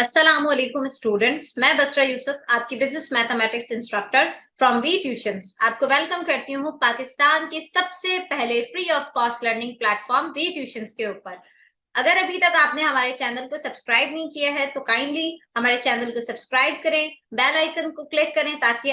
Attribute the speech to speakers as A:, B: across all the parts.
A: अस्सलामुअलैकुम स्टूडेंट्स, मैं बसरा यूसुफ आपकी business mathematics instructor from we tuitions आपको वेलकम करती हूँ पाकिस्तान के सबसे पहले free of cost learning platform we tuitions के ऊपर। अगर अभी तक आपने हमारे चैनल को सब्सक्राइब नहीं किया है तो काइंडली हमारे चैनल को सब्सक्राइब करें, बेल आइकन को क्लिक करें ताकि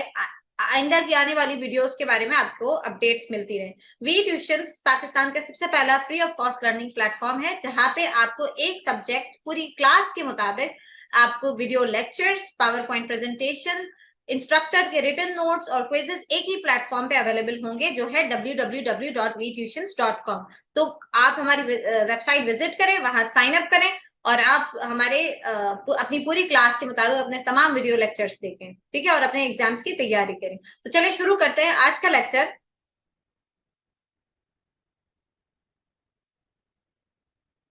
A: आइंदा की आने वाली वीडियोस के बारे में आपको अपडेट्स मिलती रहे। वी ट्यूशंस पाकिस्तान का सबसे पहला free of cost learning platform है जहां पे आपको एक सब्जेक्ट पूरी क्लास के मुताबिक आपको video lectures, power point presentation, instructor के रिटन नोट्स और क्विजेस एक ही प्लेटफॉर्म पे अवेलेबल होंगे जो है www.vtutions.com। तो आप हमारी वेबसाइट विजिट करें, वहां साइन अप करें और आप हमारे अपनी पूरी क्लास के मुताबिक अपने तमाम वीडियो लेक्चर्स देखें, ठीक है, और अपने एग्जाम्स की तैयारी करें। तो चलिए शुरू करते हैं आज का लेक्चर।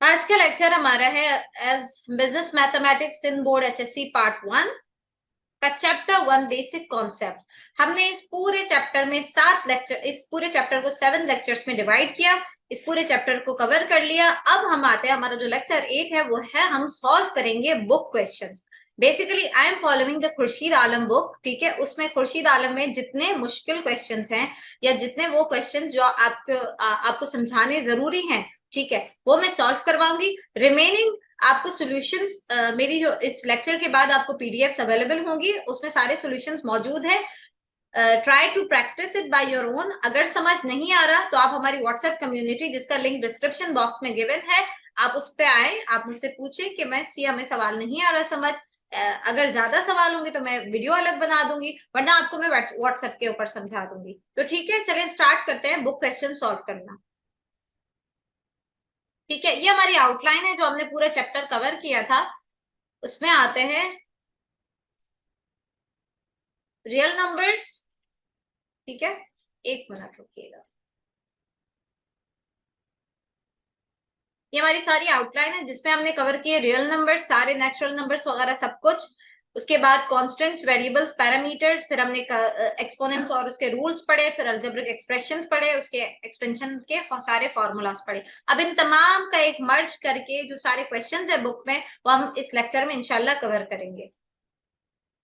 A: आज का लेक्चर हमारा है as business mathematics in board HSC part 1 का चैप्टर 1 बेसिक कॉन्सेप्ट। हमने इस पूरे चैप्टर में 7 लेक्चर, इस पूरे चैप्टर को 7 लेक्चर्स में डिवाइड किया, इस पूरे चैप्टर को कवर कर लिया। अब हम आते हैं, हमारा जो लेक्चर 8 है वो है हम सॉल्व करेंगे book questions. Basically I am following the Khurshid Alam book, ठीक है। उसमें खुर्शीद आलम में जितने मुश्किल क्वेश्चंस हैं या जितने वो क्वेश्चंस जो आपको समझाने जरूरी हैं, ठीक है, वो मैं सॉल्व करवाऊंगी। रिमेनिंग आपको सॉल्यूशंस मेरी जो इस लेक्चर के बाद आपको पीडीएफ्स अवेलेबल होंगी, उसमें सारे सॉल्यूशंस मौजूद हैं। Try to practice it by your own. अगर समझ नहीं आ रहा तो आप हमारी व्हाट्सएप कम्युनिटी, जिसका लिंक डिस्क्रिप्शन बॉक्स में गिवन है, आप उस पे आए, आप मुझसे पूछें कि मैं हमें सवाल नहीं आ रहा समझ। अगर ज्यादा सवाल होंगे तो मैं वीडियो अलग बना दूंगी, वरना आपको मैं व्हाट्सएप के ऊपर समझा दूंगी। तो ठीक है, चलिए स्टार्ट करते हैं बुक क्वेश्चन सॉल्व करना। ठीक है, ये हमारी आउटलाइन है जो हमने पूरा चैप्टर कवर किया था। उसमें आते हैं रियल नंबर्स, ठीक है। एक मिनट रुकिएगा, ये हमारी सारी आउटलाइन है जिसमें हमने कवर किए रियल नंबर्स, सारे नेचुरल नंबर्स वगैरह सब कुछ। उसके बाद कांस्टेंट्स, वेरिएबल्स, पैरामीटर्स, फिर हमने एक्सपोनेंट्स और उसके रूल्स पढ़े, फिर अलजेब्रिक एक्सप्रेशंस पढ़े, उसके एक्सपेंशन के सारे फॉर्मूलाज पढ़े। अब इन तमाम का एक मर्ज करके जो सारे क्वेश्चंस है बुक में, वो हम इस लेक्चर में इंशाल्लाह कवर करेंगे।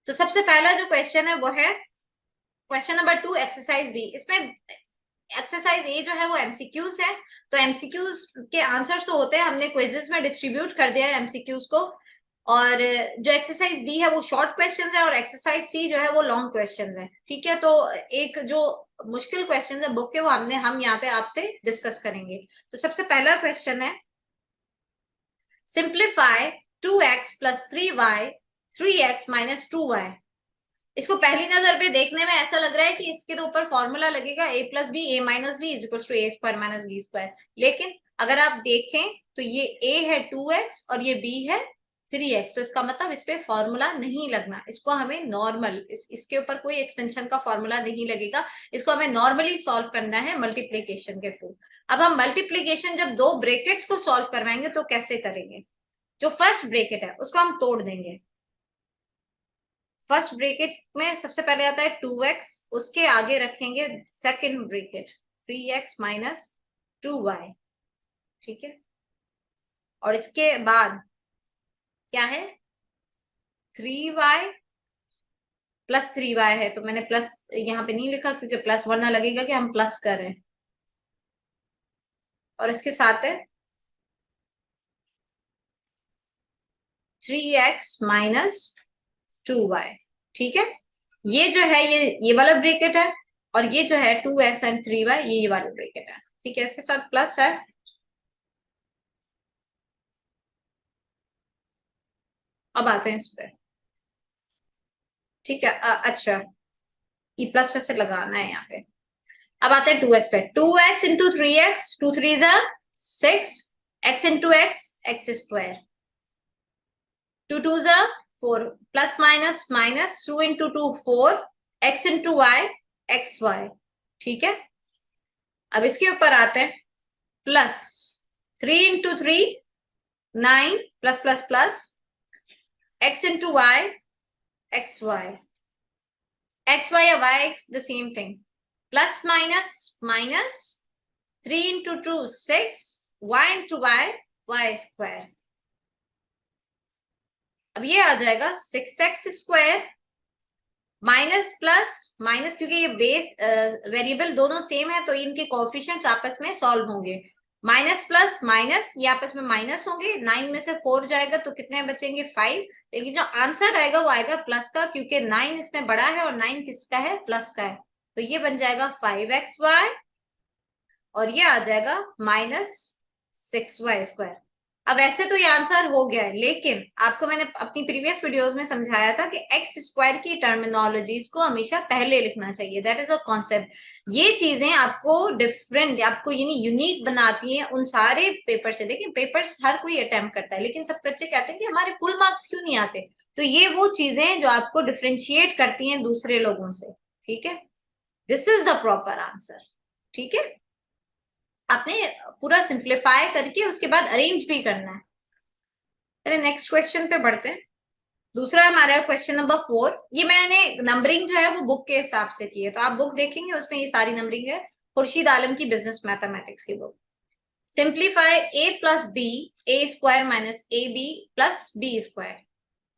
A: तो सबसे पहला जो क्वेश्चन है वो है क्वेश्चन नंबर 2 एक्सरसाइज बी। इसमें एक्सरसाइज ए जो है वो एमसीक्यूज है, तो एमसीक्यूज के आंसर्स तो होते हैं, हमने क्विजेस में डिस्ट्रीब्यूट कर दिया है एमसीक्यूज को। और जो एक्सरसाइज बी है वो शॉर्ट क्वेश्चंस है और एक्सरसाइज सी जो है वो लॉन्ग क्वेश्चंस है, ठीक है। तो एक जो मुश्किल क्वेश्चन है बुक के वो हम यहाँ पे आपसे डिस्कस करेंगे। तो सबसे पहला क्वेश्चन है simplify 2x plus 3y 3x minus 2y। इसको पहली नजर पे देखने में ऐसा लग रहा है कि इसके तो ऊपर फॉर्मूला लगेगा a plus B A minus B is equal to A square minus B square, लेकिन अगर आप देखें तो ये a है 2x और ये b है 3x, तो इसका मतलब इस पे फॉर्मूला नहीं लगना। इसको हमें नॉर्मल, इसके ऊपर कोई एक्सपेंशन का फॉर्मूला नहीं लगेगा, इसको हमें नॉर्मली सॉल्व करना है मल्टीप्लीकेशन के थ्रू। अब हम मल्टीप्लीकेशन जब दो ब्रेकेट्स को सॉल्व करवाएंगे तो कैसे करेंगे? जो फर्स्ट ब्रेकेट है उसको हम तोड़ देंगे। फर्स्ट ब्रेकेट में सबसे पहले आता है 2x, उसके आगे रखेंगे second bracket 3x minus 2y, ठीक है। और इसके बाद क्या है 3y प्लस 3y है, तो मैंने प्लस यहाँ पे नहीं लिखा क्योंकि प्लस वरना लगेगा कि हम प्लस कर रहे हैं। और इसके साथ है 3x माइनस 2y, ठीक है। ये जो है ये वाला ब्रेकेट है और ये जो है 2x एंड 3y ये वाला ब्रेकेट है, ठीक है। इसके साथ प्लस है। अब आते हैं इस पे, ठीक है। अच्छा, ये प्लस पे से लगाना है यहाँ पे। अब आते हैं 2x पे, 2x इंटू 3x, 2 3 जा 6, x into x x square, 2 2 जा 4, plus minus minus 2 into 2 4, x into y x y, ठीक है। अब इसके ऊपर आते हैं plus 3 into 3 9 plus plus plus x into y x y, x y या y x the same thing, plus minus minus 3 into 2 6 y into y y square. अब ये आ जाएगा 6x² माइनस प्लस माइनस, क्योंकि ये बेस वेरिएबल दोनों same है तो इनके कोएफिशिएंट्स आपस में सॉल्व होंगे। माइनस प्लस माइनस ये आपस में माइनस होंगे, 9 में से 4 जाएगा तो कितने बचेंगे 5। लेकिन जो आंसर आएगा वो आएगा प्लस का, क्योंकि 9 इसमें बड़ा है और 9 किसका है, प्लस का है। तो ये बन जाएगा 5xy और ये आ जाएगा -6y²। अब ऐसे तो ये आंसर हो गया है, लेकिन आपको मैंने अपनी प्रीवियस वीडियोस में समझाया था कि x² की टर्मिनोलॉजीज को हमेशा पहले लिखना चाहिए। That is a concept. ये चीजें आपको डिफरेंट, आपको यानी यूनिक बनाती हैं उन सारे पेपर से। देखिए पेपर्स हर कोई अटेम्प्ट करता है, लेकिन सब बच्चे कहते हैं कि हमारे फुल मार्क्स क्यों नहीं आते। तो ये वो चीजें जो आपको डिफ्रेंशिएट करती हैं दूसरे लोगों से। ठीक है, this is the proper answer. ठीक है, आपने पूरा सिंप्लीफाई करके उसके बाद अरेंज भी करना है। चलिए नेक्स्ट क्वेश्चन पे बढ़ते हैं। दूसरा हमारा क्वेश्चन नंबर 4। ये मैंने नंबरिंग जो है वो बुक के हिसाब से की है, तो आप बुक देखेंगे उसमें ये सारी नंबरिंग है, खुर्शीद आलम की बिजनेस मैथमेटिक्स की book. Simplify a plus B a² minus A B plus b²।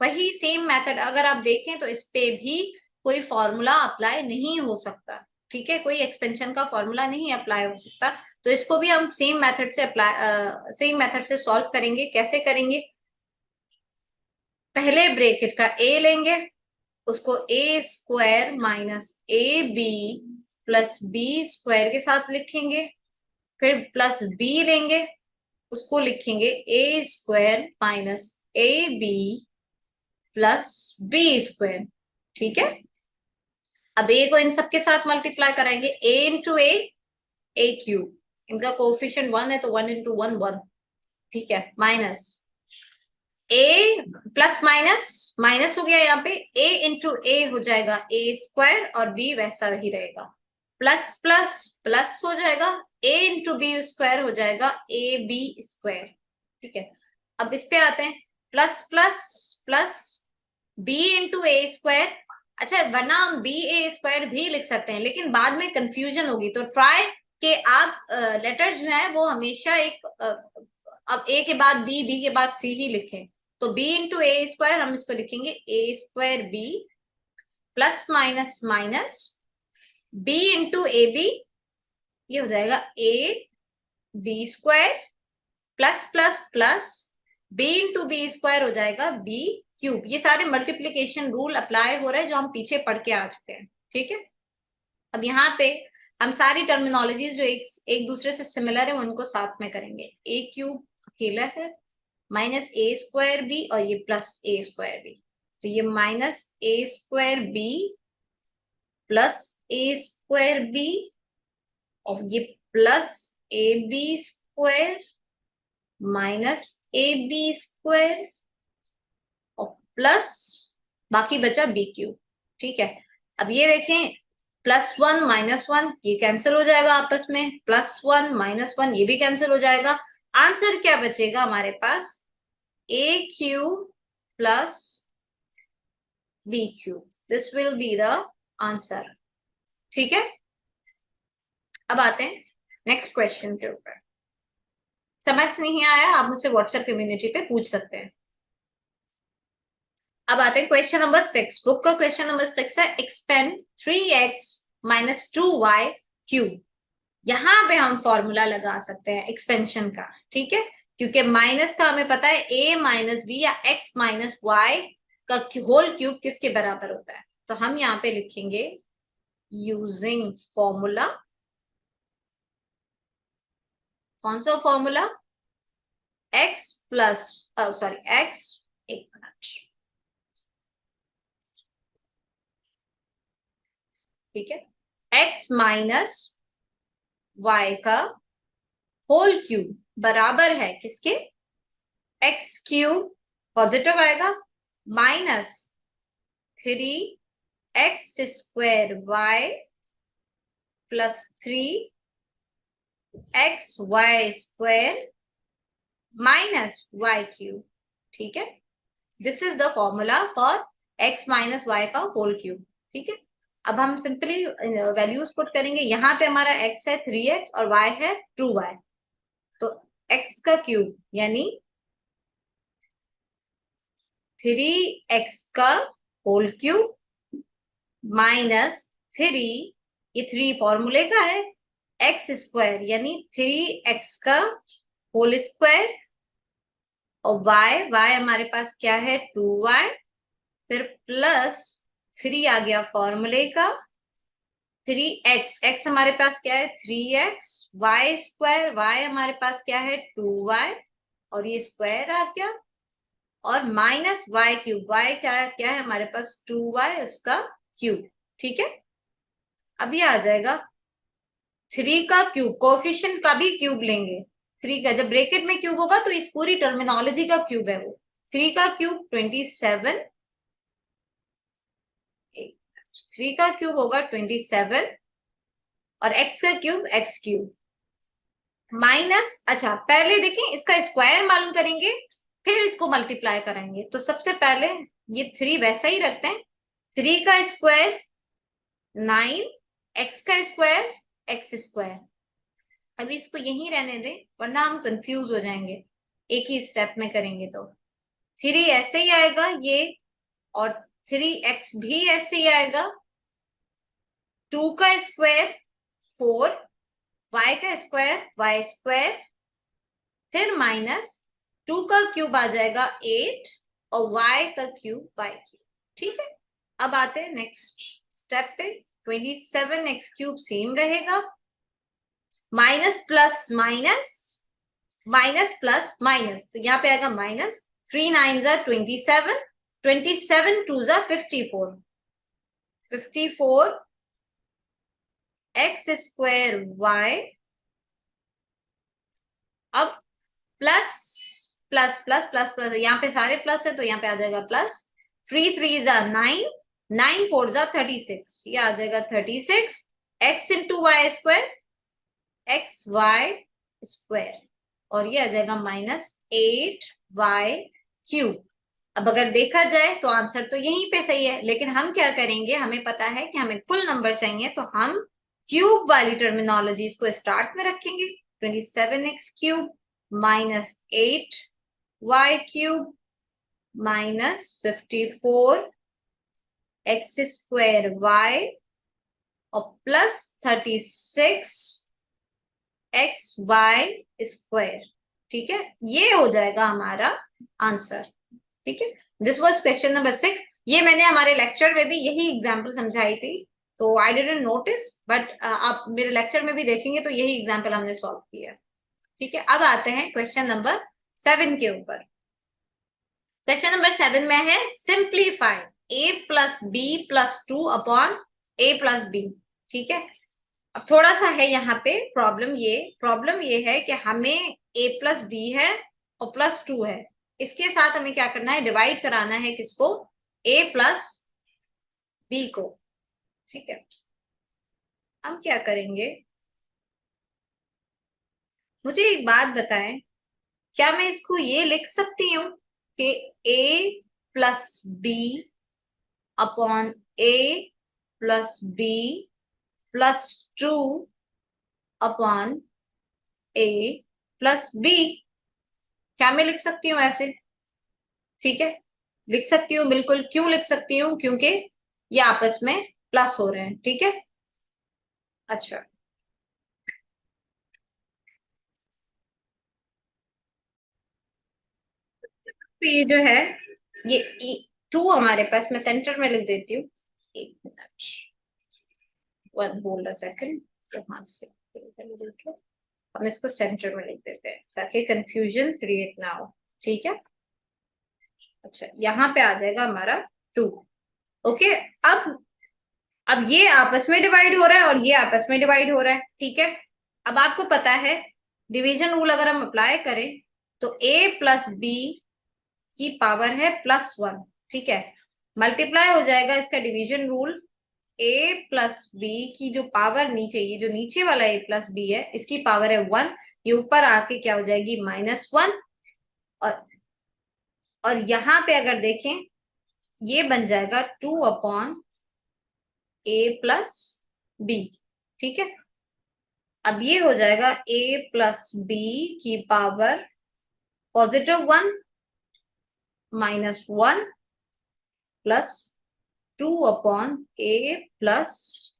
A: वही सेम मेथड अगर आप देखें तो इस पे भी कोई फॉर्मूला अप्लाई नहीं हो सकता। ठीक है, कोई एक्सपेंशन का फॉर्मूला नहीं अप्लाई हो सकता। तो इसको भी हम सेम मेथड से सेम मेथड से सॉल्व करेंगे। कैसे करेंगे, पहले ब्रैकेट का a लेंगे, उसको a² minus A B plus b² के साथ लिखेंगे। फिर प्लस b लेंगे, उसको लिखेंगे a² minus A B plus b²। ठीक है, अब a को इन सबके साथ मल्टीप्लाई कराएंगे, a इंटू a³ इनका कोफिशिएंट 1 है तो 1 इंटू 1 1। ठीक है, minus a plus minus minus हो गया, यहाँ पे a इंटू a हो जाएगा a² और b वैसा ही रहेगा। प्लस प्लस प्लस हो जाएगा, a इंटू b² हो जाएगा ab²। ठीक है, अब इस पे आते हैं, plus plus plus b into a²। अच्छा, वरना हम ba² भी लिख सकते हैं, लेकिन बाद में कंफ्यूजन होगी। तो ट्राई कि आप लेटर्स जो है वो हमेशा एक अब a के बाद b के बाद c ही लिखें। तो b इंटू a² हम इसको लिखेंगे a² b plus minus minus b into A B, ये हो जाएगा ab² plus plus plus b into b² हो जाएगा b³। ये सारे मल्टीप्लीकेशन रूल अप्लाई हो रहे हैं जो हम पीछे पढ़ के आ चुके हैं। ठीक है, अब यहाँ पे हम सारी टर्मिनोलॉजीज जो एक दूसरे से सिमिलर है वो इनको साथ में करेंगे। a³ अकेला है, माइनस a² b और ये प्लस a² b। तो ये minus a² b plus a² b और ये प्लस ab² माइनस ab² और प्लस बाकी बचा b³। ठीक है, अब ये देखें +1 -1 ये कैंसिल हो जाएगा आपस में, +1 -1 ये भी कैंसिल हो जाएगा। आंसर क्या बचेगा हमारे पास, a³ plus b³। This will be the answer. ठीक है, अब आते हैं नेक्स्ट क्वेश्चन के ऊपर। समझ नहीं आया आप मुझसे व्हाट्सएप कम्युनिटी पे पूछ सकते हैं। अब आते हैं क्वेश्चन नंबर 6। बुक का क्वेश्चन नंबर 6 है, एक्सपेंड 3x माइनस 2y³। यहां पे हम फॉर्मूला लगा सकते हैं एक्सपेंशन का। ठीक है, क्योंकि माइनस का हमें पता है a माइनस बी या x माइनस वाई का होल क्यूब किसके बराबर होता है। तो हम यहाँ पे लिखेंगे यूजिंग फॉर्मूला। कौन सा formula, x plus sorry x, एक मिनट। ठीक है, x माइनस y का होल क्यूब बराबर है किसके, x³ पॉजिटिव आएगा minus 3x² plus 3xy² minus y³। ठीक है, this is the formula for x minus y का होल क्यूब। ठीक है, अब हम सिंपली वैल्यूज पुट करेंगे। यहाँ पे हमारा x है 3x और y है 2y। तो x का क्यूब यानी 3x का होल क्यूब माइनस 3, ये 3 फॉर्मूले का है, एक्स स्क्वायर यानी 3x का होल स्क्वायर, और y हमारे पास क्या है 2y, फिर प्लस 3 आ गया फॉर्मूले का, 3x हमारे पास क्या है 3x, y स्क्वायर, y हमारे पास क्या है 2y, और ये स्क्वायर आ गया, और माइनस वाई क्यूब, y क्या क्या है हमारे पास 2y उसका क्यूब। ठीक है, अब ये आ जाएगा 3 का क्यूब, कोएफिशिएंट का भी क्यूब लेंगे, 3 का जब ब्रैकेट में क्यूब होगा तो इस पूरी टर्मिनोलॉजी का क्यूब है वो, 3 का क्यूब 27, 3 का क्यूब होगा 27, और x का क्यूब x क्यूब माइनस, अच्छा पहले देखें इसका स्क्वायर मालूम करेंगे, फिर इसको मल्टीप्लाई करेंगे। तो सबसे पहले ये 3 वैसा ही रखते हैं, 3 का स्क्वायर 9, x का स्क्वायर x स्क्वायर, अभी इसको यहीं रहने दें वरना हम कंफ्यूज हो जाएंगे, एक ही स्टेप में करेंगे तो 3 ऐसे ही आएगा ये, और 3x भी ऐसे ही आएगा, 2 का स्क्वायर 4, y का स्क्वायर y स्क्वायर, फिर माइनस 2 का क्यूब आ जाएगा 8, और y का क्यूब y क्यूब। ठीक है, अब आते हैं नेक्स्ट स्टेप पे, 27x क्यूब सेम रहेगा, minus plus minus, minus plus minus, तो यहाँ पे आएगा माइनस, 3 9 जा 27, 27 2 जा 54, 54 एक्स स्क्वायर वाई, अब plus plus plus plus plus, यहाँ पे सारे प्लस है तो यहाँ पे आ जाएगा प्लस, 3 3 जा 9, 9 4 जा 36, ये आ जाएगा 36 X into Y square, X Y square, और ये आ जाएगा माइनस 8y क्यूब। अब अगर देखा जाए तो आंसर तो यहीं पे सही है, लेकिन हम क्या करेंगे, हमें पता है कि हमें कुल नंबर चाहिए, तो हम क्यूब वाली टर्मिनोलॉजीज को स्टार्ट में रखेंगे, 27x cube minus 8y cube minus 54 x square y, और प्लस 36 एक्स वाई स्क्वायर। ठीक है, ये हो जाएगा हमारा आंसर। ठीक है, दिस वाज क्वेश्चन नंबर 6। ये मैंने हमारे लेक्चर में भी यही एग्जाम्पल समझाई थी, तो आई डिडंट नोटिस, बट आप मेरे लेक्चर में भी देखेंगे तो यही एग्जाम्पल हमने सॉल्व किया। ठीक है, अब आते हैं क्वेश्चन नंबर 7 के ऊपर। क्वेश्चन नंबर 7 में है simplify a plus B plus 2 upon a plus B. ठीक है, अब थोड़ा सा है यहाँ पे प्रॉब्लम ये है कि हमें a प्लस बी है और प्लस 2 है, इसके साथ हमें क्या करना है, डिवाइड कराना है किसको, a प्लस बी को। ठीक है, हम क्या करेंगे, मुझे एक बात बताएं, क्या मैं इसको ये लिख सकती हूँ कि a plus B upon a plus B plus 2 upon a plus B, क्या मैं लिख सकती हूँ ऐसे? ठीक है, लिख सकती हूँ बिल्कुल। क्यों लिख सकती हूँ? क्योंकि ये आपस में प्लस हो रहे हैं। ठीक है, अच्छा तो ये जो है ये 2 हमारे पास, मैं सेंटर में लिख देती हूँ, एक minute, one hold a second, यहाँ से देखे हम इसको सेंटर में लिख देते हैं ताकि कंफ्यूजन क्रिएट ना हो। ठीक है, अच्छा यहाँ पे आ जाएगा हमारा 2। ओके, अब ये आपस में डिवाइड हो रहा है और ये आपस में डिवाइड हो रहा है। ठीक है, अब आपको पता है डिवीजन रूल अगर हम अप्लाई करें तो a प्लस बी की पावर है प्लस 1। ठीक है, मल्टीप्लाई हो जाएगा इसका division rule, a plus B की जो पावर नीचे, ये जो नीचे वाला a प्लस बी है इसकी पावर है 1, ये ऊपर आके क्या हो जाएगी -1, और यहां पे अगर देखें ये बन जाएगा 2 अपॉन a प्लस बी। ठीक है, अब ये हो जाएगा a प्लस बी की power +1 -1 plus 2/a plus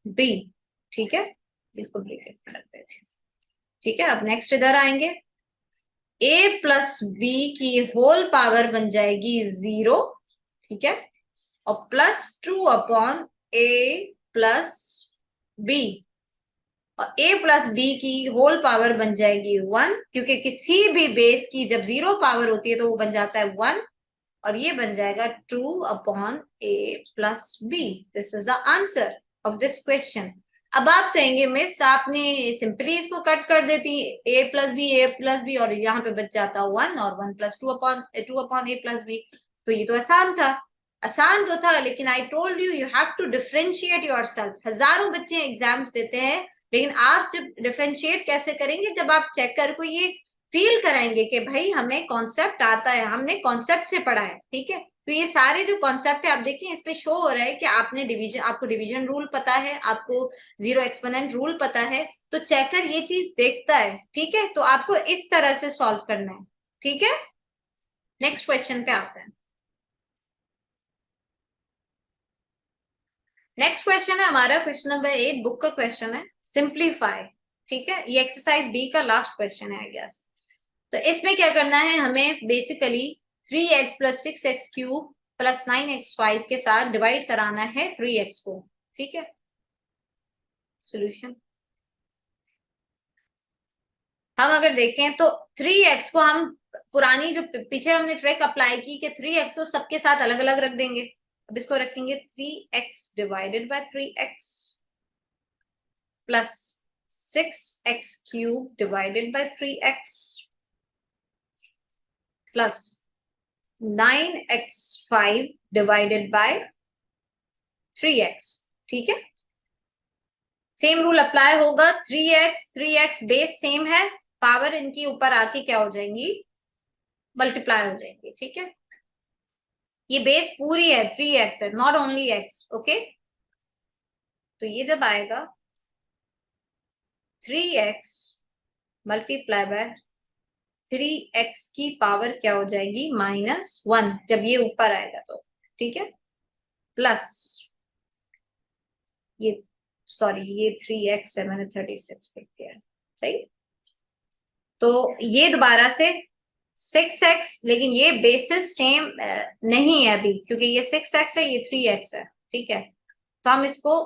A: b। ठीक है, इसको ब्रैकेट में रख देते हैं। ठीक है, अब नेक्स्ट इधर आएंगे, a प्लस b की होल पावर बन जाएगी 0। ठीक है, और प्लस 2/a प्लस b, और a प्लस b की होल पावर बन जाएगी 1, क्योंकि किसी भी बेस की जब 0 पावर होती है तो वो बन जाता है 1, और ये बन जाएगा 2/a plus b। This is the answer of this question. अब आप कहेंगे मिस आपने सिंपली इसको कट कर देती, a+b और यहाँ पे बच जाता 1 और 1 प्लस 2/a प्लस b, तो ये तो आसान था। आसान तो था, लेकिन I told you you have to differentiate yourself. हजारों बच्चे एग्जाम्स देते हैं, लेकिन आप जब डिफरेंशिएट कैसे करेंगे, जब आप चेकर को ये फील कराएंगे कि भाई हमें कॉन्सेप्ट आता है, हमने कॉन्सेप्ट से पढ़ा है। ठीक है, तो ये सारे जो कॉन्सेप्ट है आप देखिए, इस पे शो हो रहा है कि आपने डिवीजन, आपको डिवीजन रूल पता है, आपको जीरो एक्सपोनेंट रूल पता है, तो चेकर ये चीज देखता है। ठीक है, तो आपको इस तरह से सॉल्व करना है। ठीक है, नेक्स्ट क्वेश्चन पे आते हैं। नेक्स्ट क्वेश्चन है हमारा क्वेश्चन नंबर 8, बुक का क्वेश्चन है, सिंप्लीफाई। ठीक है, ये एक्सरसाइज बी का लास्ट क्वेश्चन है आई गेस। तो इसमें क्या करना है, हमें basically 3x plus 6x cube plus 9x5 के साथ डिवाइड कराना है 3x को। ठीक है, सॉल्यूशन हम अगर देखें तो 3x को हम पुरानी जो पीछे हमने ट्रिक अप्लाई की कि 3x को सबके साथ अलग अलग रख देंगे। अब इसको रखेंगे 3x divided by 3x plus 6x cube divided by 3x plus 9x5 divided by 3x। ठीक है, सेम रूल अप्लाई होगा, 3x बेस सेम है, पावर इनकी ऊपर आके क्या हो जाएंगी, मल्टीप्लाई हो जाएंगी। ठीक है, ये बेस पूरी है, 3x है, नॉट ओनली x। ओके, तो ये जब आएगा 3x मल्टीप्लाई बाय 3x की पावर क्या हो जाएगी, -1, जब ये ऊपर आएगा तो। ठीक है, प्लस ये, सॉरी ये 3x है, मैंने 36 लिख दिया, सही। तो ये दोबारा से 6x, लेकिन ये बेसिस सेम नहीं है अभी, क्योंकि ये 6x है, ये 3x है। ठीक है, तो हम इसको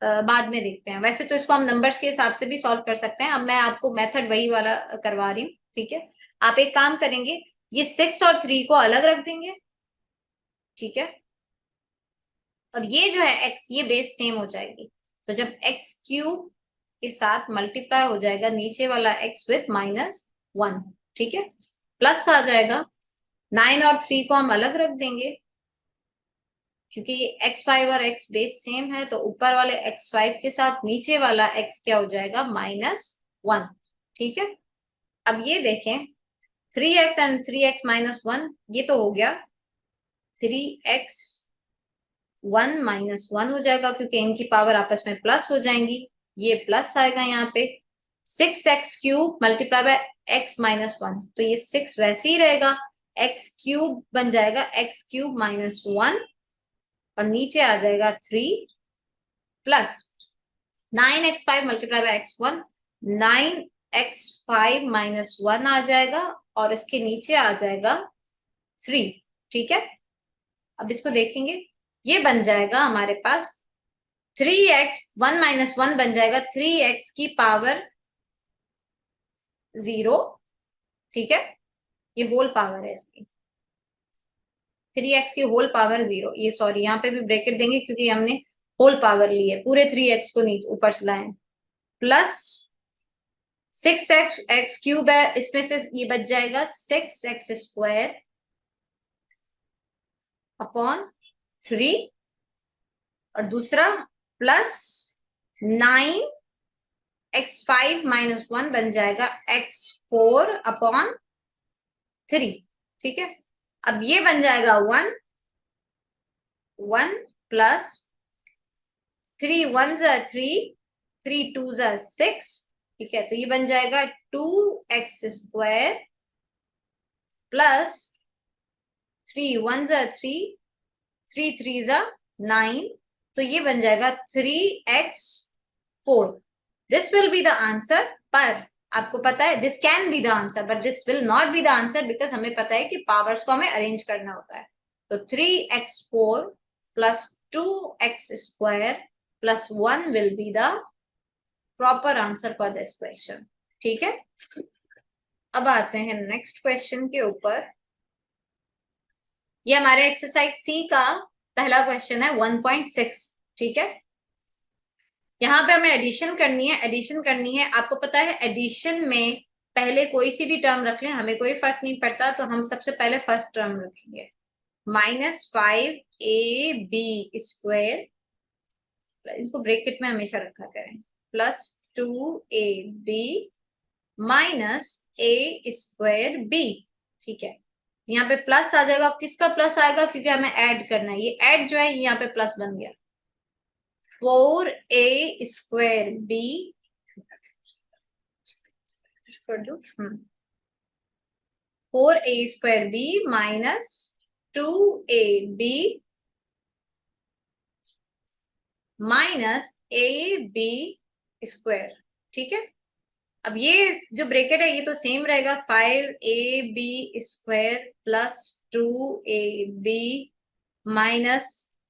A: बाद में देखते हैं। वैसे तो इसको हम नंबर्स के हिसाब से भी सॉल्व कर सकते हैं, अब मैं आपको मेथड वही वाला करवा रही हूँ। ठीक है, आप एक काम करेंगे, ये 6 और 3 को अलग रख देंगे। ठीक है, और ये जो है x, ये बेस सेम हो जाएगी, तो जब x क्यूब के साथ मल्टीप्लाई हो जाएगा नीचे वाला x विथ -1। ठीक है, प्लस आ जाएगा, 9 और 3 को हम अलग रख देंगे, क्योंकि ये x5 और x बेस सेम है, तो ऊपर वाले x5 के साथ नीचे वाला x क्या हो जाएगा, -1। ठीक है, अब ये देखें 3x एंड 3x -1, ये तो हो गया 3x 1 -1 हो जाएगा, क्योंकि इनकी पावर आपस में प्लस हो जाएंगी, ये प्लस आएगा यहाँ पे। 6x cube multiply by x -1, तो ये 6 वैसे ही रहेगा, x क्यूब बन जाएगा x क्यूब -1, और नीचे आ जाएगा 3 plus 9x5 multiply by x1, 9x5 -1 आ जाएगा, और इसके नीचे आ जाएगा 3। ठीक है, अब इसको देखेंगे, ये बन जाएगा हमारे पास 3x 1 -1 बन जाएगा 3x की पावर 0। ठीक है, ये होल पावर है इसकी, 3x की होल पावर 0। ये सॉरी यहाँ पे भी ब्रैकेट देंगे, क्योंकि हमने होल पावर ली है, पूरे 3x को नीचे ऊपर से लाए, प्लस 6x क्यूब है, इसमें से ये बच जाएगा 6x² अपॉन 3, और दूसरा प्लस 9x5 -1 बन जाएगा x4 अपॉन 3। ठीक है, अब ये बन जाएगा 1 प्लस 3 1s 3, 3 2s 6। ठीक है, तो ये बन जाएगा 2x² प्लस 3 1 जा 3, 3 3 जा 9, तो ये बन जाएगा 3x4। This will be the answer, पर आपको पता है this can be the answer but this will not be the answer, because हमें पता है कि पावर्स को हमें अरेंज करना होता है। तो 3x4 plus 2x² plus 1 will be the proper answer for this question. ठीक है, अब आते हैं नेक्स्ट क्वेश्चन के ऊपर। ये हमारे एक्सरसाइज सी का पहला क्वेश्चन है 1.6। ठीक है, यहाँ पे हमें एडिशन करनी है, एडिशन करनी है। आपको पता है एडिशन में पहले कोई सी भी टर्म रख लें, हमें कोई फर्क नहीं पड़ता, तो हम सबसे पहले फर्स्ट टर्म रखेंगे, -5ab², इसको ब्रैकेट में हमेशा रखा करें, प्लस 2ab -a²b। ठीक है, यहाँ पे प्लस आ जाएगा, किसका प्लस आएगा, क्योंकि हमें ऐड करना है, ये ऐड जो है यहाँ पे प्लस बन गया, 4a²b कर दो, 4a²b -2ab -ab²। ठीक है, अब ये जो ब्रैकेट है ये तो सेम रहेगा, 5ab² प्लस 2ab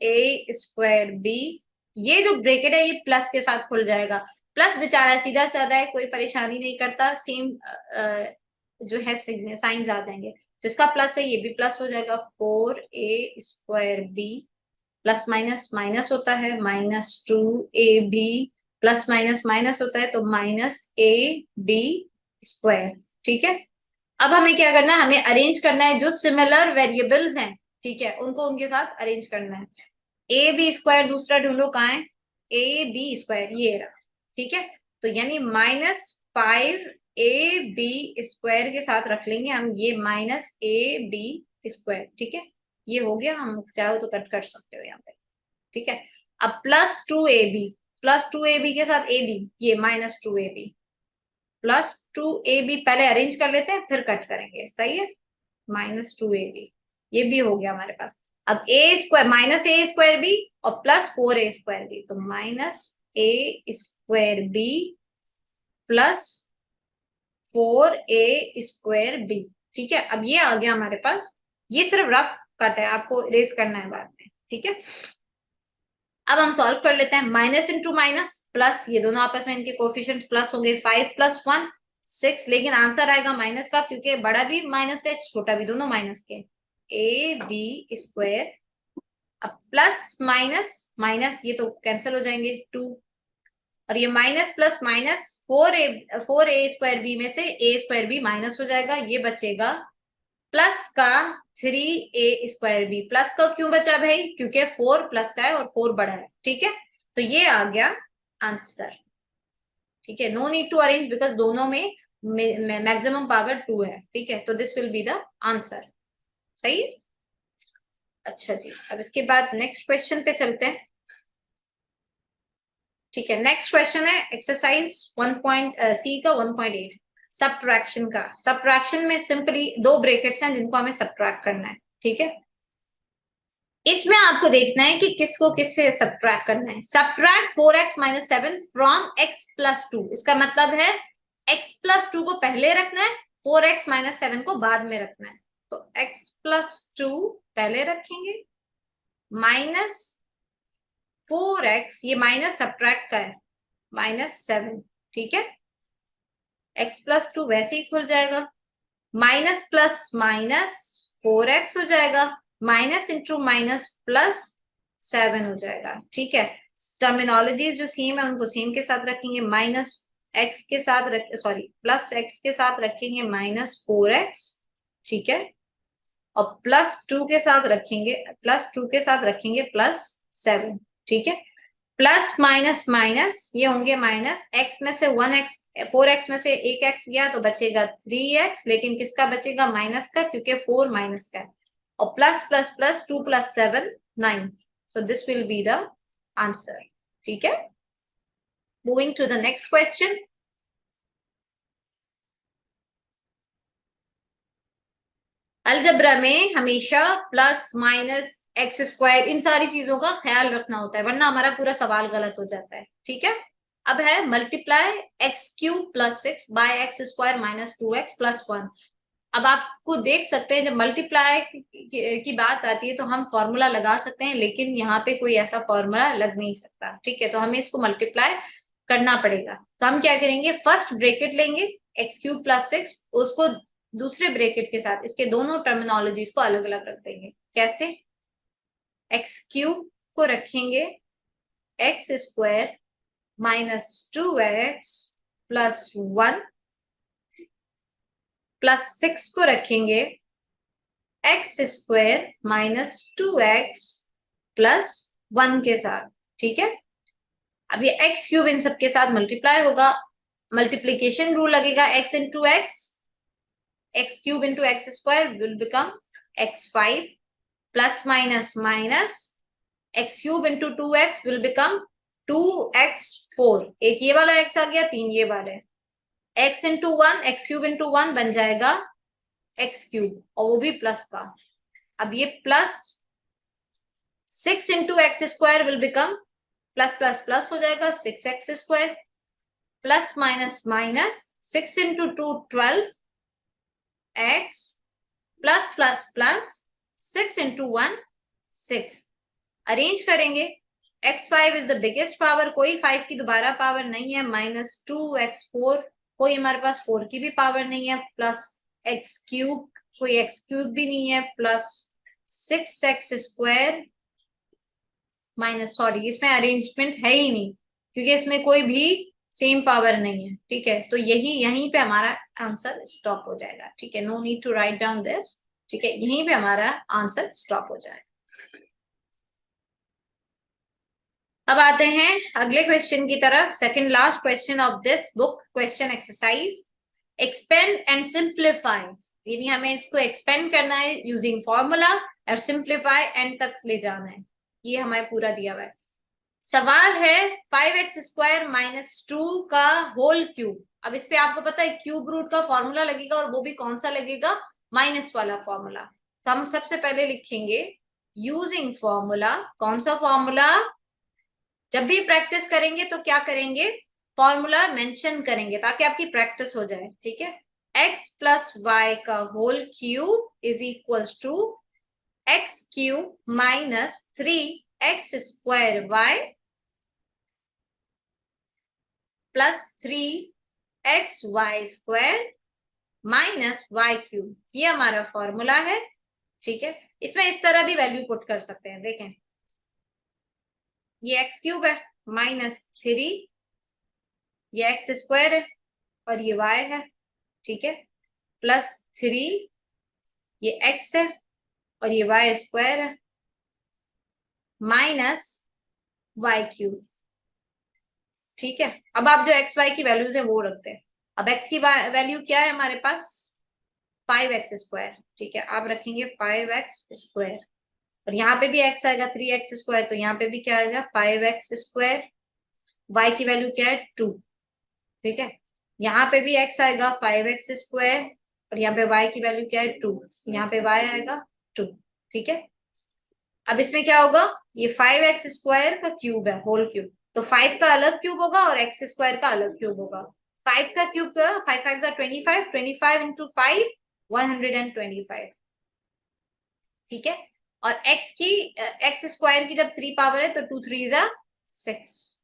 A: -a²b। ये जो ब्रैकेट है ये प्लस के साथ खुल जाएगा, प्लस बेचारा सीधा साधा है, कोई परेशानी नहीं करता, सेम जो है साइंस आ जाएंगे। तो इसका प्लस है, ये भी प्लस हो जाएगा, 4a²b प्लस माइनस माइनस होता है, -2ab प्लस माइनस माइनस होता है, तो -ab²। ठीक है, अब हमें क्या करना है, हमें अरेंज करना है जो सिमिलर वेरिएबल्स हैं। ठीक है, उनको उनके साथ अरेंज करना है। ab² दूसरा ढूंढो, कहाँ है, ab², ये रहा। ठीक है, तो यानी -5ab² के साथ रख लेंगे हम ये -ab²। ठीक है, ये हो गया, हम चाहो तो कट कर सकते हो यहाँ पे। ठीक है, अब प्लस 2ab के साथ ab, ये -2ab प्लस 2ab, पहले अरेंज कर लेते हैं फिर कट करेंगे, सही है, -2ab, ये भी हो गया हमारे पास। अब a² -a²b और प्लस 4a²b, तो -a²b प्लस 4a²b। ठीक है, अब ये आ गया हमारे पास, ये सिर्फ रफ कट है, आपको इरेज करना है बाद में। ठीक है, अब हम सॉल्व कर लेते हैं, माइनस इंटू माइनस प्लस, ये दोनों आपस में इनके कोफिशिएंट्स प्लस होंगे, 5 + 1 6, लेकिन आंसर आएगा माइनस का, क्योंकि बड़ा भी माइनस का छोटा भी, दोनों माइनस के, ab²। अब प्लस माइनस माइनस ये तो कैंसिल हो जाएंगे, 2, और ये माइनस प्लस माइनस, 4a²b में से a²b माइनस हो जाएगा, ये बचेगा प्लस का 3a²b। प्लस का क्यों बचा भाई, क्योंकि 4 प्लस का है और 4 बड़ा है। ठीक है, तो ये आ गया आंसर। ठीक है, no need to arrange, because दोनों में मैक्सिमम पावर 2 है। ठीक है, तो this will be the answer. सही है, अच्छा जी, अब इसके बाद नेक्स्ट क्वेश्चन पे चलते हैं। ठीक है, नेक्स्ट क्वेश्चन है एक्सरसाइज सी का 1.8, सब्ट्रैक्शन का। सब्ट्रैक्शन में सिंपली दो ब्रैकेट्स हैं जिनको हमें सब्ट्रैक्ट करना है। ठीक है, इसमें आपको देखना है कि किसको किससे सब्ट्रैक्ट करना है। सब्ट्रैक्ट 4x - 7 फ्रॉम x + 2, इसका मतलब है x + 2 को पहले रखना है, 4x - 7 को बाद में रखना है। तो x + 2 पहले रखेंगे, माइनस 4x, ये माइनस सब्ट्रैक्ट का है, -7। ठीक है, x + 2 वैसे ही खुल जाएगा, माइनस प्लस माइनस 4x हो जाएगा, माइनस इंटू माइनस प्लस 7 हो जाएगा। ठीक है, टर्मिनोलॉजीज जो सेम है उनको सेम के साथ रखेंगे, माइनस एक्स के साथ प्लस एक्स के साथ रखेंगे -4x। ठीक है, और +2 के साथ रखेंगे, +7। ठीक है, प्लस माइनस माइनस ये होंगे माइनस, एक्स में से 1x, 4x में से एक x गया तो बचेगा 3x, लेकिन किसका बचेगा, माइनस का, क्योंकि 4 माइनस का है, और plus plus plus 2 + 7 9, so this will be the answer. ठीक है, moving to the next question. Algebra में हमेशा प्लस माइनस एक्स स्क्वायर इन सारी चीजों का ख्याल रखना होता है, वरना हमारा पूरा सवाल गलत हो जाता है। ठीक है, अब है multiply X cube plus 6 by X square minus 2x plus 1। अब आपको देख सकते हैं जब मल्टीप्लाई की बात आती है तो हम फॉर्मूला लगा सकते हैं, लेकिन यहाँ पे कोई ऐसा फॉर्मूला लग नहीं सकता। ठीक है, तो हमें इसको मल्टीप्लाई करना पड़ेगा। तो हम क्या करेंगे, फर्स्ट ब्रैकेट लेंगे एक्स क्यूब प्लस 6, उसको दूसरे ब्रैकेट के साथ इसके दोनों टर्मिनोलॉजीज को अलग अलग रख देंगे। कैसे, एक्स क्यूब को रखेंगे x square minus 2x plus 1 plus 6 को रखेंगे x square minus 2x plus 1 के साथ। ठीक है, अब ये एक्स क्यूब इन सबके साथ मल्टीप्लाई होगा, मल्टीप्लीकेशन रूल लगेगा, x into x cube into x square will become x5 plus minus minus x cube into 2x will become 2x4। एक ये वाला x आ गया, 3 ये वाले, x into 1 x cube into 1 बन जाएगा एक्स क्यूब, और वो भी प्लस का। अब ये plus 6 into x square will become plus plus plus हो जाएगा 6x square plus minus minus 6 into 2 12x plus plus plus 6 into 1 6। Arrange करेंगे, x5 is the biggest power, कोई 5 की दोबारा पावर नहीं है, माइनस 2x4, कोई हमारे पास 4 की भी पावर नहीं है, प्लस एक्स क्यूब, कोई एक्स क्यूब भी नहीं है, plus 6x square minus, sorry इसमें अरेंजमेंट है ही नहीं क्योंकि इसमें कोई भी सेम पावर नहीं है। ठीक है, तो यहीं पे हमारा आंसर स्टॉप हो जाएगा। ठीक है, no need to write down this. ठीक है, यहीं पे हमारा आंसर स्टॉप हो जाएगा। अब आते हैं अगले क्वेश्चन की तरफ, second last question of this book question exercise, expand and simplify. यानी हमें इसको एक्सपेंड करना है यूजिंग फॉर्मूला और सिंप्लीफाई एंड तक ले जाना है, ये हमें पूरा दिया हुआ है। सवाल है 5x स्क्वायर माइनस 2 का होल क्यूब। अब इस पे आपको पता है क्यूब रूट का फॉर्मूला लगेगा, और वो भी कौन सा लगेगा, माइनस वाला फॉर्मूला। तो हम सबसे पहले लिखेंगे यूजिंग फॉर्मूला। कौन सा फॉर्मूला, जब भी प्रैक्टिस करेंगे तो क्या करेंगे, फॉर्मूला मेंशन करेंगे ताकि आपकी प्रैक्टिस हो जाए। ठीक है, x प्लस वाई का whole cube is equal to X cube minus 3x square Y plus 3xy square minus Y cube, ये हमारा फॉर्मूला है। ठीक है, इसमें इस तरह भी वैल्यू पुट कर सकते हैं। देखें, ये एक्स क्यूब है माइनस 3, ये एक्स स्क्वायर है और ये वाई है। ठीक है, प्लस 3, ये एक्स है और ये वाई स्क्वायर है, माइनस वाई क्यूब। ठीक है, अब आप जो एक्स वाई की वैल्यूज है वो रखते हैं। अब एक्स की वैल्यू क्या है हमारे पास, 5x स्क्वायर। ठीक है, आप रखेंगे 5x स्क्वायर, और यहाँ पे भी x आएगा 3x स्क्वायर, तो यहाँ पे भी क्या आएगा 5x स्क्वायर। y की वैल्यू क्या है 2। ठीक है, यहाँ पे भी x आएगा 5x स्क्वायर, और यहाँ पे y की वैल्यू क्या है 2, यहाँ पे y आएगा 2। ठीक है, अब इसमें क्या होगा, ये 5x स्क्वायर का क्यूब है, होल क्यूब, तो 5 का अलग क्यूब होगा और x स्क्वायर का अलग क्यूब होगा। 5 का क्यूब क्या है, 5 5 25, 25 इंटू 5 125। ठीक है, और एक्स स्क्वायर की जब 3 पावर है तो 2 3 जा 6।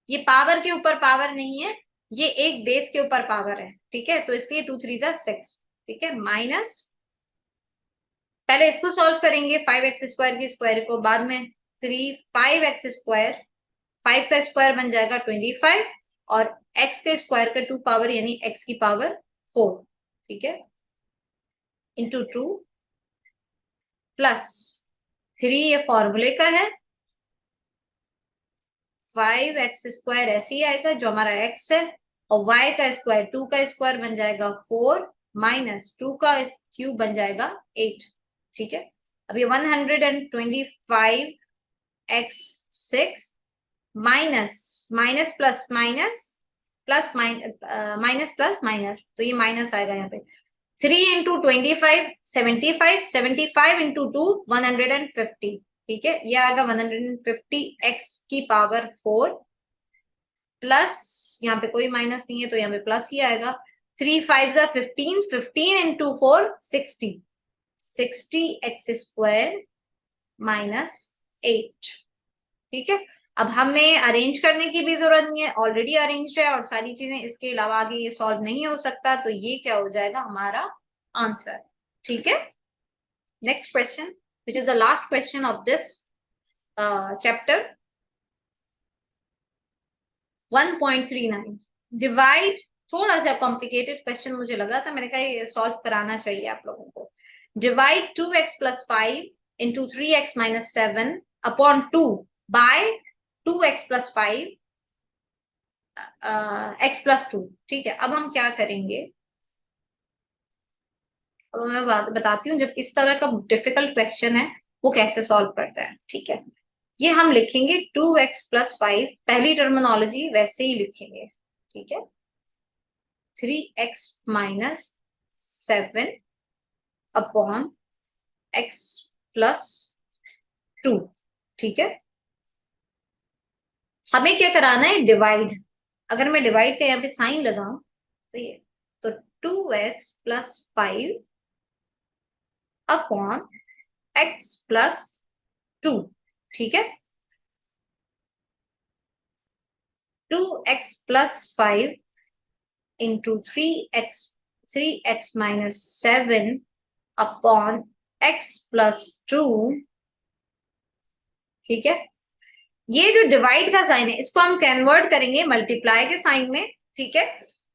A: ये पावर के ऊपर पावर नहीं है, ये एक बेस के ऊपर पावर है। ठीक है, तो इसलिए 2 3 जा 6। ठीक है, माइनस, पहले इसको सॉल्व करेंगे 5x स्क्वायर की स्क्वायर को, बाद में 5x स्क्वायर, 5 का स्क्वायर बन जाएगा 25, और x के स्क्वायर का 2 पावर यानी x की पावर 4। ठीक है, इंटू 2 प्लस 3, ये फॉर्मूले का है, 5x स्क्वायर ऐसे ही आएगा जो हमारा x है, और y का स्क्वायर 2 का स्क्वायर बन जाएगा 4, माइनस 2 का क्यूब बन जाएगा 8। ठीक है, अब ये 125x6 minus minus plus minus plus minus plus minus, तो ये माइनस आएगा यहाँ पे 3 इंटू 25 75, 75 इंटू 2 150, ठीक है, ये आएगा 150 x की पावर 4 प्लस, यहाँ पे कोई माइनस नहीं है तो यहाँ पे प्लस ही आएगा। 3 5 15, 15 इंटू 4 60, 60 एक्स स्क्वायर माइनस 8, ठीक है। अब हमें अरेंज करने की भी जरूरत नहीं है, ऑलरेडी अरेंज है और सारी चीजें, इसके अलावा आगे ये सॉल्व नहीं हो सकता, तो ये क्या हो जाएगा हमारा आंसर, ठीक है। Next question which is the last question of this chapter 1.39 divide, थोड़ा सा कॉम्प्लिकेटेड क्वेश्चन मुझे लगा था, मैंने कहा ये सॉल्व कराना चाहिए आप लोगों को। Divide 2x plus 5 into 3x minus 7 upon 2 by 2x plus 5 x plus 2, ठीक है। अब हम क्या करेंगे, अब मैं बताती हूँ जब इस तरह का डिफिकल्ट क्वेश्चन है वो कैसे सॉल्व करता है, ठीक है। ये हम लिखेंगे 2x प्लस 5, पहली टर्मिनोलॉजी वैसे ही लिखेंगे, ठीक है। 3x minus 7 upon x plus 2, ठीक है। हमें क्या कराना है, डिवाइड। अगर मैं डिवाइड का यहाँ पे साइन लगाऊं तो ये, तो 2x plus 5 upon x plus 2, ठीक है। 2x plus 5 into 3x minus 7 upon x plus 2, ठीक है। ये जो डिवाइड का साइन है इसको हम कन्वर्ट करेंगे मल्टीप्लाई के साइन में, ठीक है।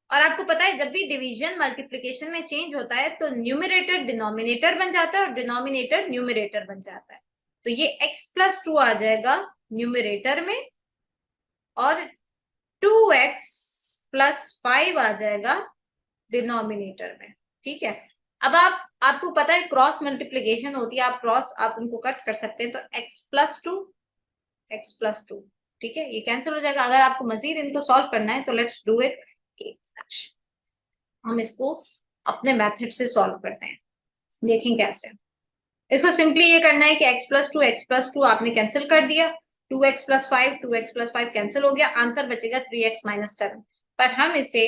A: और आपको पता है जब भी डिवीजन मल्टीप्लिकेशन में चेंज होता है तो न्यूमरेटर डिनोमिनेटर बन जाता है और डिनोमिनेटर न्यूमरेटर बन जाता है। तो ये x प्लस 2 आ जाएगा न्यूमरेटर में और 2x प्लस 5 आ जाएगा डिनोमिनेटर में, ठीक है। अब आपको पता है क्रॉस मल्टीप्लिकेशन होती है, आप क्रॉस आप उनको कट कर सकते हैं, तो x प्लस 2 x प्लस 2, ठीक है, ये कैंसिल हो जाएगा। अगर आपको मजीद इनको सॉल्व करना है तो लेट्स डू इट, हम इसको अपने मेथड से सॉल्व करते हैं, देखें कैसे। इसको सिंपली ये करना है कि x प्लस टू आपने कैंसिल कर दिया, 2x plus 5 2x plus 5 cancel हो गया, आंसर बचेगा 3x माइनस 7। पर हम इसे,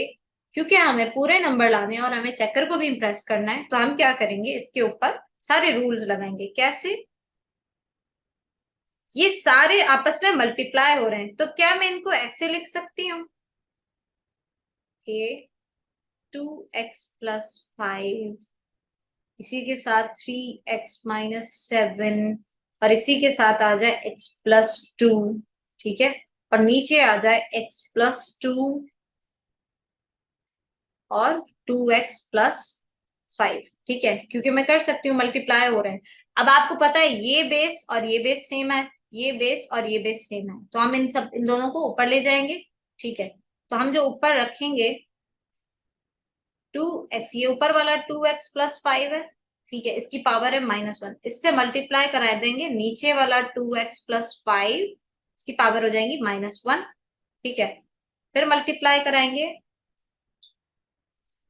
A: क्योंकि हमें पूरे नंबर लाने हैं और हमें चेकर को भी इंप्रेस करना है, तो हम क्या करेंगे, इसके ऊपर सारे रूल्स लगाएंगे। कैसे, ये सारे आपस में मल्टीप्लाई हो रहे हैं, तो क्या मैं इनको ऐसे लिख सकती हूँ कि 2x प्लस 5 इसी के साथ 3x माइनस 7 और इसी के साथ आ जाए x प्लस 2, ठीक है, और नीचे आ जाए x प्लस 2 और 2x प्लस 5, ठीक है, क्योंकि मैं कर सकती हूँ, मल्टीप्लाई हो रहे हैं। अब आपको पता है ये बेस और ये बेस सेम है, ये बेस और ये बेस सेम है, तो हम इन दोनों को ऊपर ले जाएंगे, ठीक है। तो हम जो ऊपर रखेंगे 2x, ये ऊपर वाला 2x प्लस 5 है, ठीक है, इसकी पावर है -1, इससे मल्टीप्लाई करा देंगे नीचे वाला 2x प्लस 5, इसकी पावर हो जाएंगी -1, ठीक है। फिर मल्टीप्लाई कराएंगे,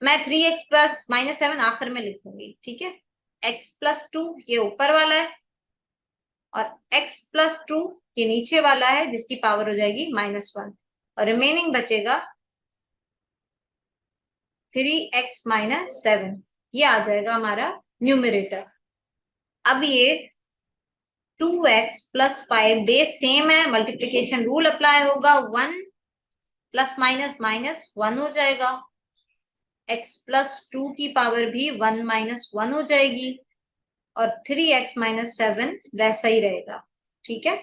A: मैं 3x प्लस -7 आखिर में लिखूंगी, ठीक है। x प्लस 2 ये ऊपर वाला है और x प्लस 2 ये नीचे वाला है, जिसकी पावर हो जाएगी -1 और रिमेनिंग बचेगा 3x माइनस 7, ये आ जाएगा हमारा न्यूमरेटर। अब ये 2x प्लस 5 बेस सेम है, मल्टीप्लीकेशन रूल अप्लाई होगा, 1 प्लस माइनस माइनस 1 हो जाएगा, x प्लस 2 की पावर भी 1 माइनस 1 हो जाएगी और 3x माइनस 7 वैसा ही रहेगा, ठीक है।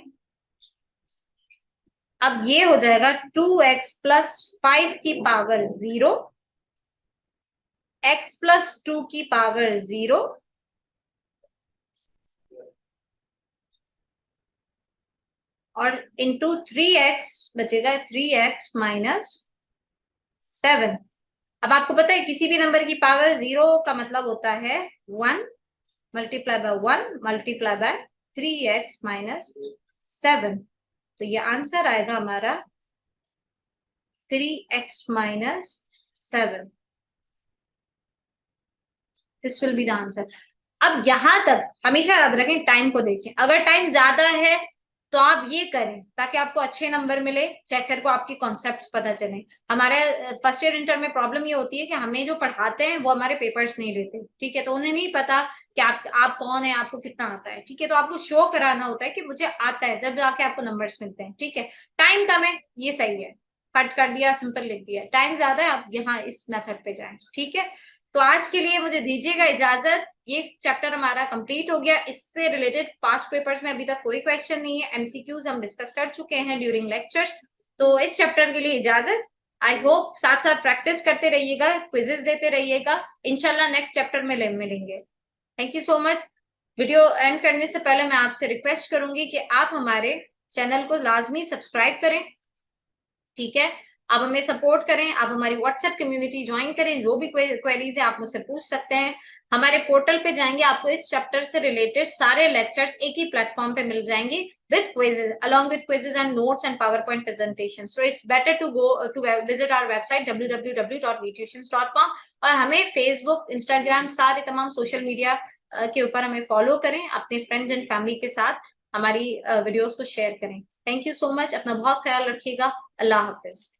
A: अब ये हो जाएगा 2x प्लस 5 की पावर 0, x प्लस 2 की पावर 0 और इंटू 3x बचेगा 3x माइनस 7। अब आपको पता है किसी भी नंबर की पावर 0 का मतलब होता है 1 multiply by 1 multiply by 3x minus 7, तो ये आंसर आएगा हमारा 3x minus 7। This will be the answer. अब यहां तक हमेशा याद रखें, टाइम को देखें, अगर टाइम ज्यादा है तो आप ये करें ताकि आपको अच्छे नंबर मिले, चेकर को आपकी कॉन्सेप्ट्स पता चले। हमारे फर्स्ट ईयर इंटर में प्रॉब्लम ये होती है कि हमें जो पढ़ाते हैं वो हमारे पेपर्स नहीं लेते, ठीक है, तो उन्हें नहीं पता कि आप कौन है, आपको कितना आता है, ठीक है, तो आपको शो कराना होता है कि मुझे आता है, जब जाके आपको नंबर्स मिलते हैं, ठीक है। टाइम कम है, ये सही है, कट कर दिया, सिंपल लिख दिया। टाइम ज्यादा है, आप यहाँ इस मेथड पे जाएं, ठीक है। तो आज के लिए मुझे दीजिएगा इजाजत, ये चैप्टर हमारा कंप्लीट हो गया। इससे रिलेटेड पास्ट पेपर्स में अभी तक कोई क्वेश्चन नहीं है, एमसीक्यूज हम डिस्कस कर चुके हैं ड्यूरिंग लेक्चर्स। तो इस चैप्टर के लिए इजाजत। आई होप साथ साथ प्रैक्टिस करते रहिएगा, क्विजेस देते रहिएगा, इंशाल्लाह नेक्स्ट चैप्टर में मिलेंगे। Thank you so much. Video and करने से पहले मैं आपसे रिक्वेस्ट करूंगी कि आप हमारे चैनल को लाजमी सब्सक्राइब करें, ठीक है। आप हमें सपोर्ट करें, आप हमारी व्हाट्सएप कम्युनिटी ज्वाइन करें, जो भी क्वेरीज है आप मुझसे पूछ सकते हैं। हमारे पोर्टल पे जाएंगे, आपको इस चैप्टर से रिलेटेड सारे लेक्चर्स एक ही प्लेटफॉर्म पे मिल जाएंगे with quizzes, along with quizzes and notes and PowerPoint presentations. So it's better to go to visit our website www.vtuitions.com और हमें फेसबुक, इंस्टाग्राम, सारे तमाम सोशल मीडिया के ऊपर हमें फॉलो करें, अपने फ्रेंड्स एंड फैमिली के साथ हमारी वीडियोस को शेयर करें। थैंक यू सो मच, अपना बहुत ख्याल रखिएगा। अल्लाह हाफिज।